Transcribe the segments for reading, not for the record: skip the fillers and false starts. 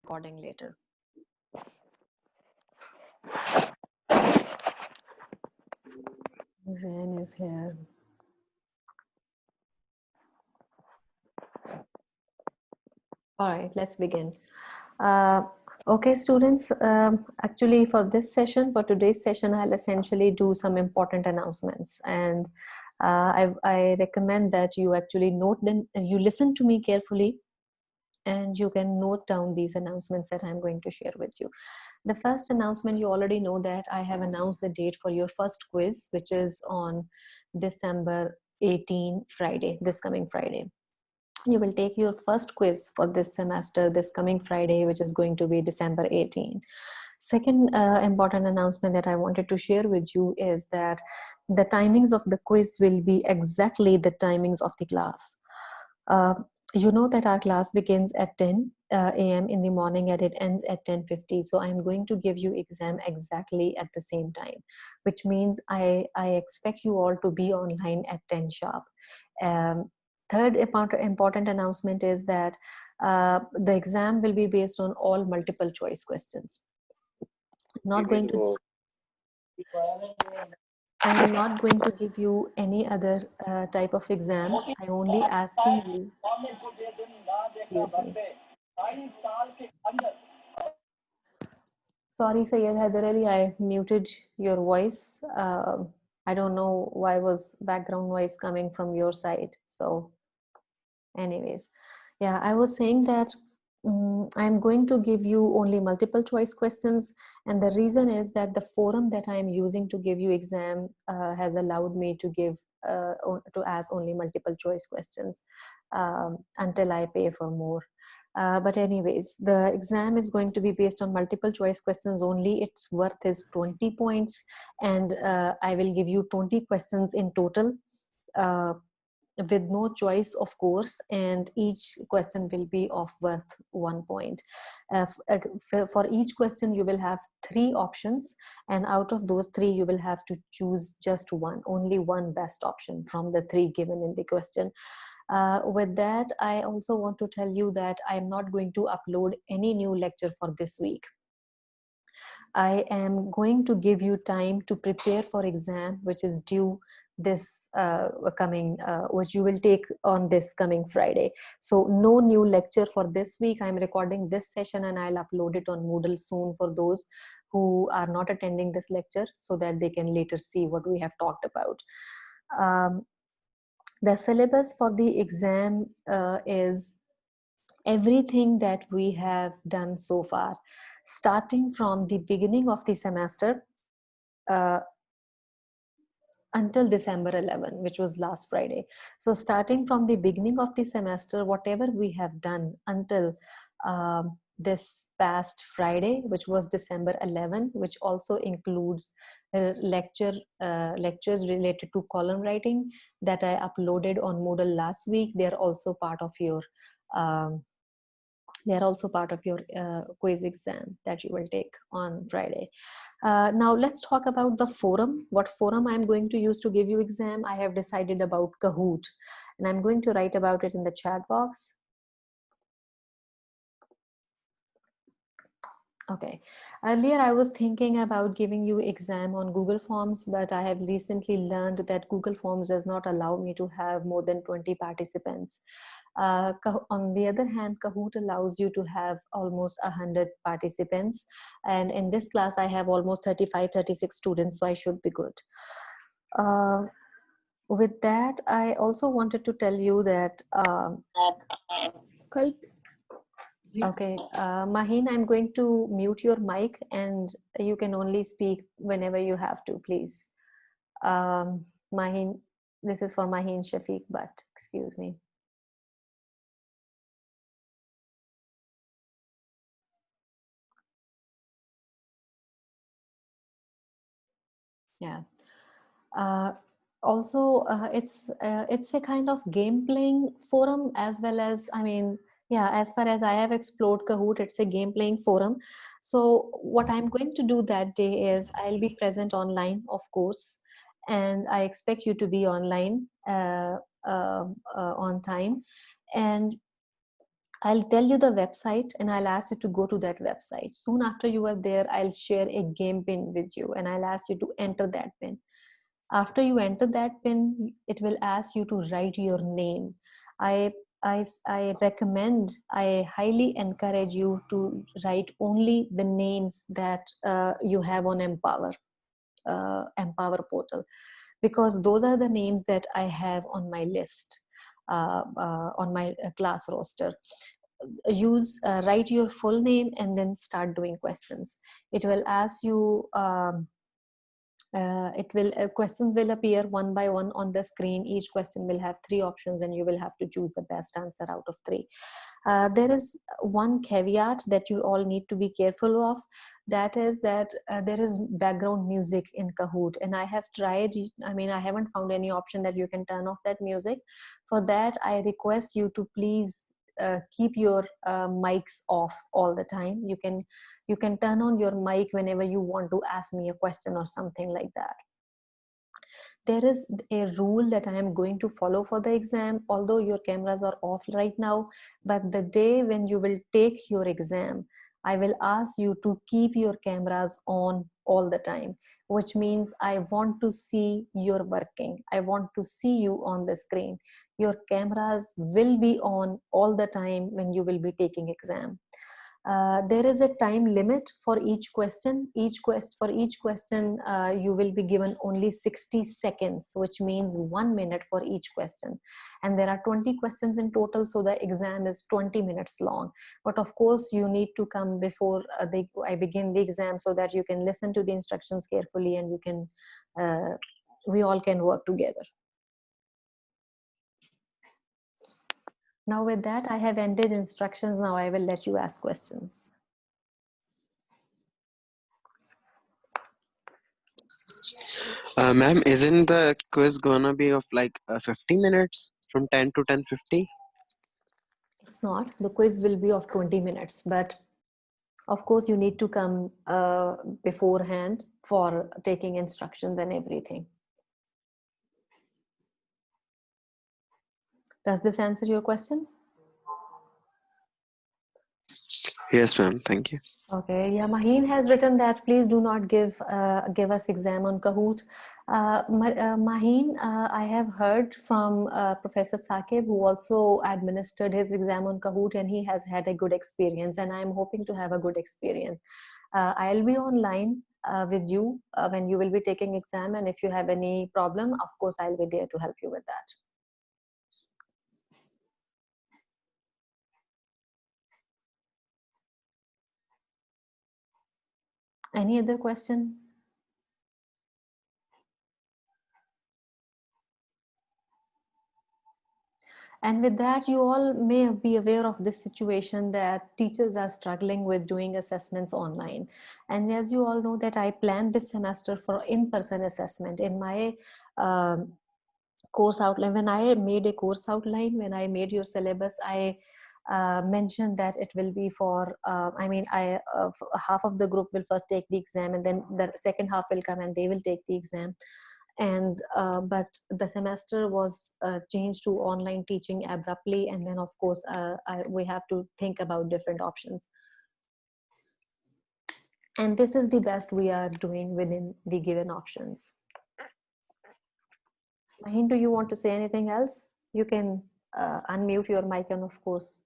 recording later. Zen is here. All right, let's begin. Okay, students, actually for this session, for today's session, I'll essentially do some important announcements. And I recommend that you actually note them, you listen to me carefully, and you can note down these announcements that I'm going to share with you. The first announcement, you already know that I have announced the date for your first quiz, which is on December 18, Friday, this coming Friday. You will take your first quiz for this semester this coming Friday, which is going to be December 18. Second important announcement that I wanted to share with you is that the timings of the quiz will be exactly the timings of the class. You know that our class begins at 10 a.m. in the morning and it ends at 10:50. So I'm going to give you exam exactly at the same time, which means I expect you all to be online at 10 sharp. Third important announcement is that the exam will be based on all multiple choice questions. I am not going to give you any other type of exam. I'm only asking you. Excuse me. Sorry, Sayyed Haider Ali, I muted your voice. I don't know why was background noise coming from your side. So anyways, yeah, I was saying that I'm going to give you only multiple choice questions, and the reason is that the forum that I'm using to give you exam has allowed me to give to ask only multiple choice questions until I pay for more. But anyways, the exam is going to be based on multiple choice questions only. Its worth is 20 points, and I will give you 20 questions in total. With no choice, of course, and each question will be of worth 1 point. For each question, you will have 3 options, and out of those 3, you will have to choose just one, only one best option from the 3 given in the question. With that, I also want to tell you that I'm not going to upload any new lecture for this week. I am going to give you time to prepare for exam, which is due this which you will take on this coming Friday. So no new lecture for this week. I'm recording this session and I'll upload it on Moodle soon for those who are not attending this lecture, so that they can later see what we have talked about. The syllabus for the exam is everything that we have done so far, starting from the beginning of the semester until December 11, which was last Friday. So starting from the beginning of the semester, whatever we have done until this past Friday, which was December 11, which also includes lectures related to column writing that I uploaded on Moodle last week. They're also part of your quiz exam that you will take on Friday. Now let's talk about the forum. What forum I'm going to use to give you exam? I have decided about Kahoot, and I'm going to write about it in the chat box. Okay, earlier I was thinking about giving you exam on Google Forms, but I have recently learned that Google Forms does not allow me to have more than 20 participants. On the other hand, Kahoot allows you to have almost 100 participants, and in this class I have almost 35-36 students, so I should be good. With that, I also wanted to tell you that okay, Maheen, I'm going to mute your mic and you can only speak whenever you have to, please. Maheen, this is for Maheen Shafiq, but excuse me. Yeah. Also, it's a kind of game playing forum, as well as, I mean, yeah, as far as I have explored Kahoot, it's a game playing forum. So what I'm going to do that day is I'll be present online, of course, and I expect you to be online on time. And I'll tell you the website and I'll ask you to go to that website. Soon after you are there, I'll share a game pin with you and I'll ask you to enter that pin. After you enter that pin, it will ask you to write your name. I I recommend, I highly encourage you to write only the names that you have on Empower portal, because those are the names that I have on my list, on my class roster. Write your full name and then start doing questions. It will ask you questions will appear one by one on the screen. Each question will have three options and you will have to choose the best answer out of three. There is one caveat that you all need to be careful of. That is that there is background music in Kahoot, and I have tried. I mean, I haven't found any option that you can turn off that music. For that, I request you to please keep your mics off all the time. You can turn on your mic whenever you want to ask me a question or something like that. There is a rule that I am going to follow for the exam, although your cameras are off right now, but the day when you will take your exam, I will ask you to keep your cameras on all the time, which means I want to see your working. I want to see you on the screen. Your cameras will be on all the time when you will be taking exam. There is a time limit for each question. For each question, you will be given only 60 seconds, which means 1 minute for each question. And there are 20 questions in total, so the exam is 20 minutes long. But of course, you need to come before I begin the exam so that you can listen to the instructions carefully and you can, we all can work together. Now with that, I have ended instructions. Now I will let you ask questions. Ma'am, isn't the quiz gonna be of like 50 minutes from 10 to 10:50? It's not. The quiz will be of 20 minutes, but of course you need to come beforehand for taking instructions and everything. Does this answer your question? Yes, ma'am. Thank you. Okay, yeah, Maheen has written that please do not give us exam on Kahoot. Maheen, I have heard from Professor Saqib, who also administered his exam on Kahoot, and he has had a good experience, and I am hoping to have a good experience. I'll be online with you when you will be taking exam, and if you have any problem, of course, I'll be there to help you with that. Any other question? And with that, you all may be aware of this situation that teachers are struggling with doing assessments online. And as you all know that I planned this semester for in-person assessment. In my course outline, when I made a course outline, when I made your syllabus, I mentioned that it will be for, half of the group will first take the exam and then the second half will come and they will take the exam. And but the semester was changed to online teaching abruptly, and then of course we have to think about different options, and this is the best we are doing within the given options. Mahin, do you want to say anything else? You can unmute your mic and of course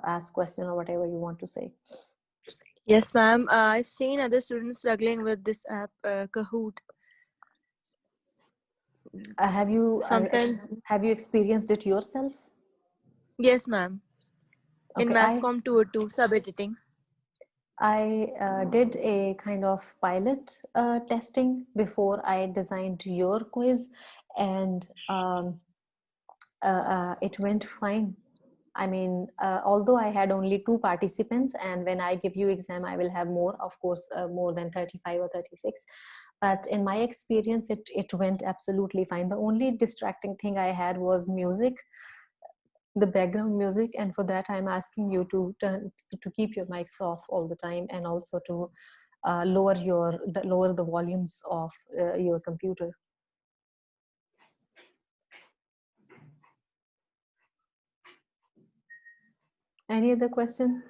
ask question or whatever you want to say. Yes, ma'am. I've seen other students struggling with this app, Kahoot. Have you Sometimes, have you experienced it yourself? yes, ma'am. In Okay, MCOM 202, sub-editing. I did a kind of pilot testing before I designed your quiz, and it went fine. I mean, although I had only 2 participants, and when I give you exam, I will have more, of course, more than 35 or 36. But in my experience, it went absolutely fine. The only distracting thing I had was music, the background music, and for that I'm asking you to keep your mics off all the time, and also to lower the volumes of your computer. Any other question?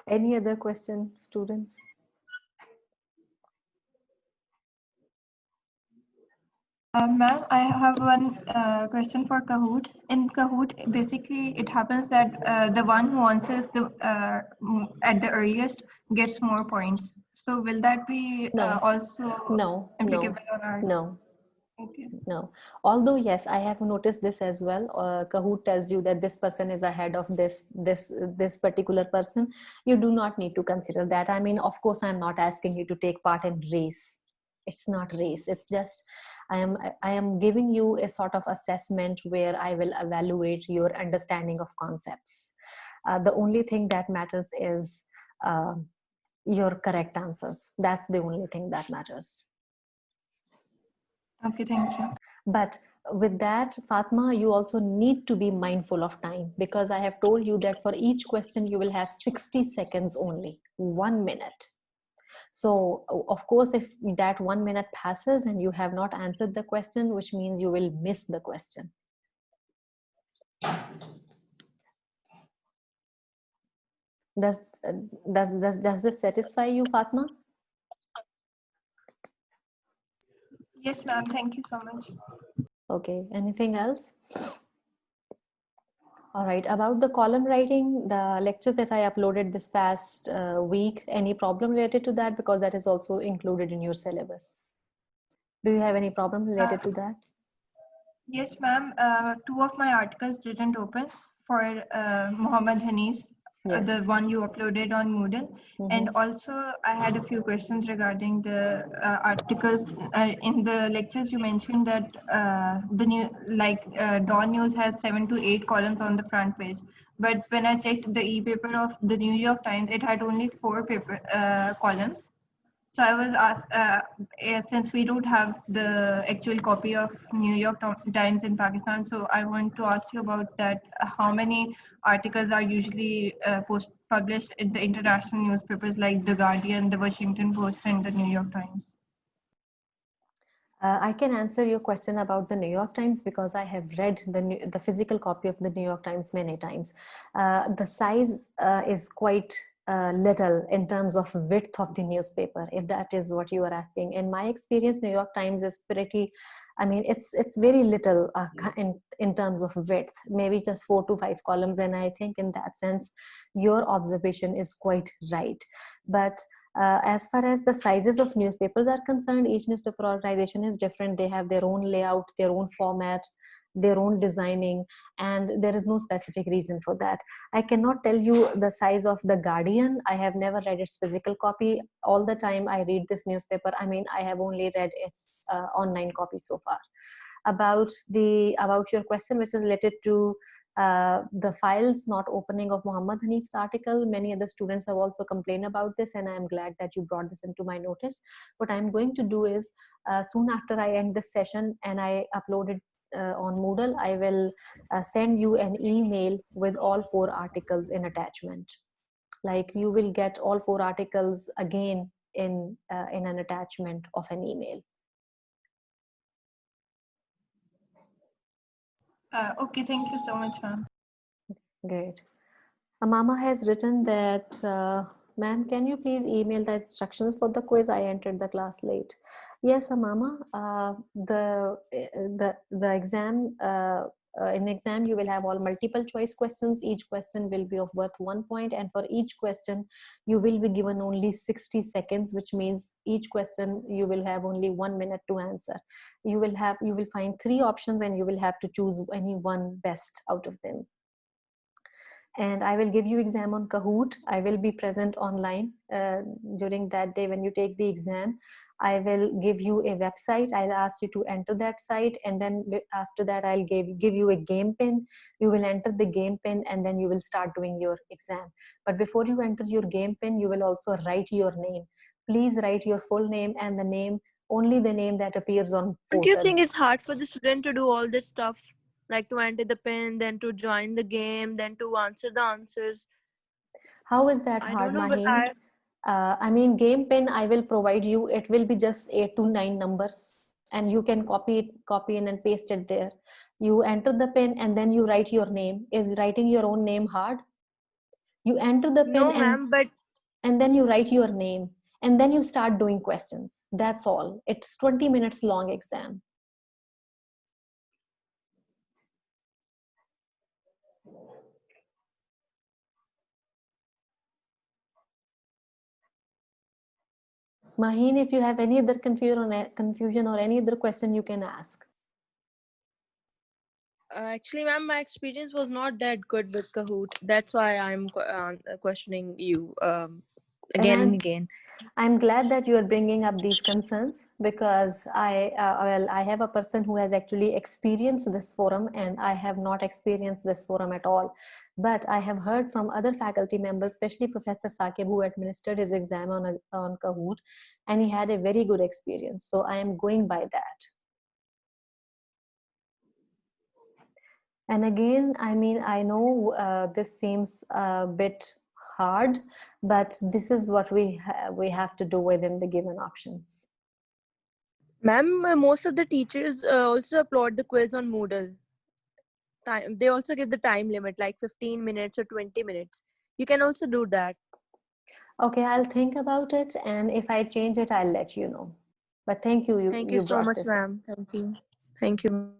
Any other question, students? Ma'am, I have one question for Kahoot. In Kahoot, basically, it happens that the one who answers at the earliest gets more points. So will that be No. also No, applicable on our? no. Okay. No, although yes, I have noticed this as well. Kahoot tells you that this person is ahead of this particular person. You do not need to consider that. I mean, of course, I'm not asking you to take part in race. It's not race. It's just I am giving you a sort of assessment where I will evaluate your understanding of concepts. The only thing that matters is your correct answers. That's the only thing that matters. Okay, thank you. But with that, Fatma, you also need to be mindful of time, because I have told you that for each question you will have 60 seconds only, 1 minute. So of course, if that 1 minute passes and you have not answered the question, which means you will miss the question. Does this satisfy you, Fatma? Yes, ma'am. Thank you so much. Okay, anything else? All right, about the column writing, the lectures that I uploaded this past week, any problem related to that? Because that is also included in your syllabus. Do you have any problem related to that? Yes, ma'am. Two of my articles didn't open for Muhammad Hanif's, the Yes. one you uploaded on Moodle. And also, I had a few questions regarding the articles. In the lectures, you mentioned that the new, Dawn News has 7 to 8 columns on the front page. But when I checked the e-paper of the New York Times, it had only 4 columns. So I was asked, since we don't have the actual copy of New York Times in Pakistan, so I want to ask you about that. How many articles are usually published in the international newspapers like The Guardian, The Washington Post, and The New York Times? I can answer your question about the New York Times because I have read the physical copy of the New York Times many times. The size is quite little in terms of width of the newspaper, if that is what you are asking. In my experience, New York Times is pretty, I mean, it's very little in terms of width, maybe just 4 to 5 columns. And I think in that sense, your observation is quite right. But as far as the sizes of newspapers are concerned, each newspaper organization is different. They have their own layout, their own format, their own designing, and there is no specific reason for that. I cannot tell you the size of The Guardian. I have never read its physical copy. All the time I read this newspaper, I mean, I have only read its online copy so far. About your question, which is related to the files not opening of Muhammad Hanif's article, many other students have also complained about this, and I'm glad that you brought this into my notice. What I'm going to do is, soon after I end this session and I upload it on Moodle, I will send you an email with all 4 articles in attachment. Like, you will get all 4 articles again in an attachment of an email. Okay, thank you so much, ma'am. Great. Amama has written that, ma'am, can you please email the instructions for the quiz? I entered the class late. Yes, Amama, the exam, in exam, you will have all multiple choice questions. Each question will be of worth 1 point. And for each question, you will be given only 60 seconds, which means each question you will have only 1 minute to answer. You will find 3 options and you will have to choose any one best out of them. And I will give you exam on Kahoot. I will be present online during that day when you take the exam. I will give you a website. I'll ask you to enter that site, and then after that I'll give you a game pin. You will enter the game pin, and then you will start doing your exam. But before you enter your game pin, you will also write your name. Please write your full name and the name, only the name that appears on portal. Don't you think it's hard for the student to do all this stuff? Like to enter the pin, then to join the game, then to answer the answers. How is that I hard, don't know, but Mahim? I mean, game pin I will provide you. It will be just 8 to 9 numbers. and you can copy in and paste it there. You enter the pin and then you write your name. Is writing your own name hard? You enter the pin No, ma'am, but and then you write your name and then you start doing questions. That's all. It's 20 minutes long exam. Maheen, if you have any other confusion or any other question, you can ask. actually, ma'am, my experience was not that good with Kahoot. That's why I'm questioning you again and again. I'm glad that you are bringing up these concerns, because I have a person who has actually experienced this forum and I have not experienced this forum at all. But I have heard from other faculty members, especially Professor Saqib, who administered his exam on Kahoot, and he had a very good experience. So I am going by that. And again, I mean, I know this seems a bit hard, but this is what we have to do within the given options. Ma'am, most of the teachers also upload the quiz on Moodle. They also give the time limit, like 15 minutes or 20 minutes. You can also do that. Okay, I'll think about it, and if I change it, I'll let you know. But thank you, Thank you you so brought much, this. ma'am. Thank you. Thank you.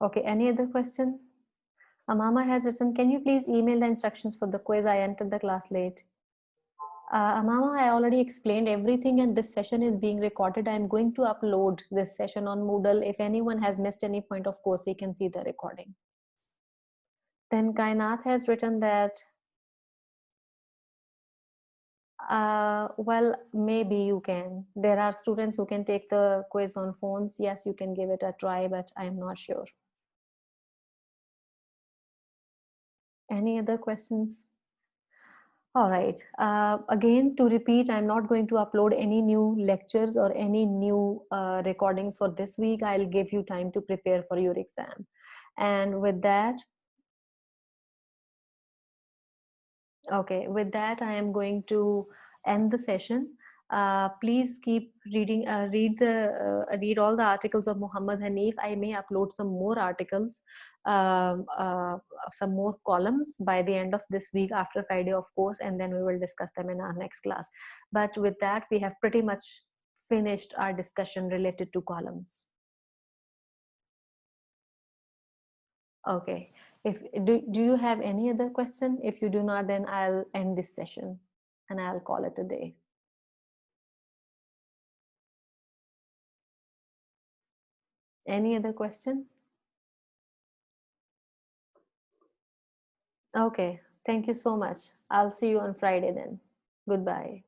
Okay, any other question? Amama has written, can you please email the instructions for the quiz? I entered the class late. Amama, I already explained everything, and this session is being recorded. I'm going to upload this session on Moodle. If anyone has missed any point of course, he can see the recording. Then Kainath has written that, well, maybe you can. There are students who can take the quiz on phones. Yes, you can give it a try, but I'm not sure. Any other questions? All right. Again, to repeat, I'm not going to upload any new lectures or any new recordings for this week. I'll give you time to prepare for your exam. And with that, okay, with that, I am going to end the session. Please keep reading, read all the articles of Muhammad Hanif. I may upload some more articles, some more columns by the end of this week, after Friday, of course, and then we will discuss them in our next class. But with that, we have pretty much finished our discussion related to columns. Okay. Do you have any other question? If you do not, then I'll end this session and I'll call it a day. Any other question? Okay. Thank you so much. I'll see you on Friday then. Goodbye.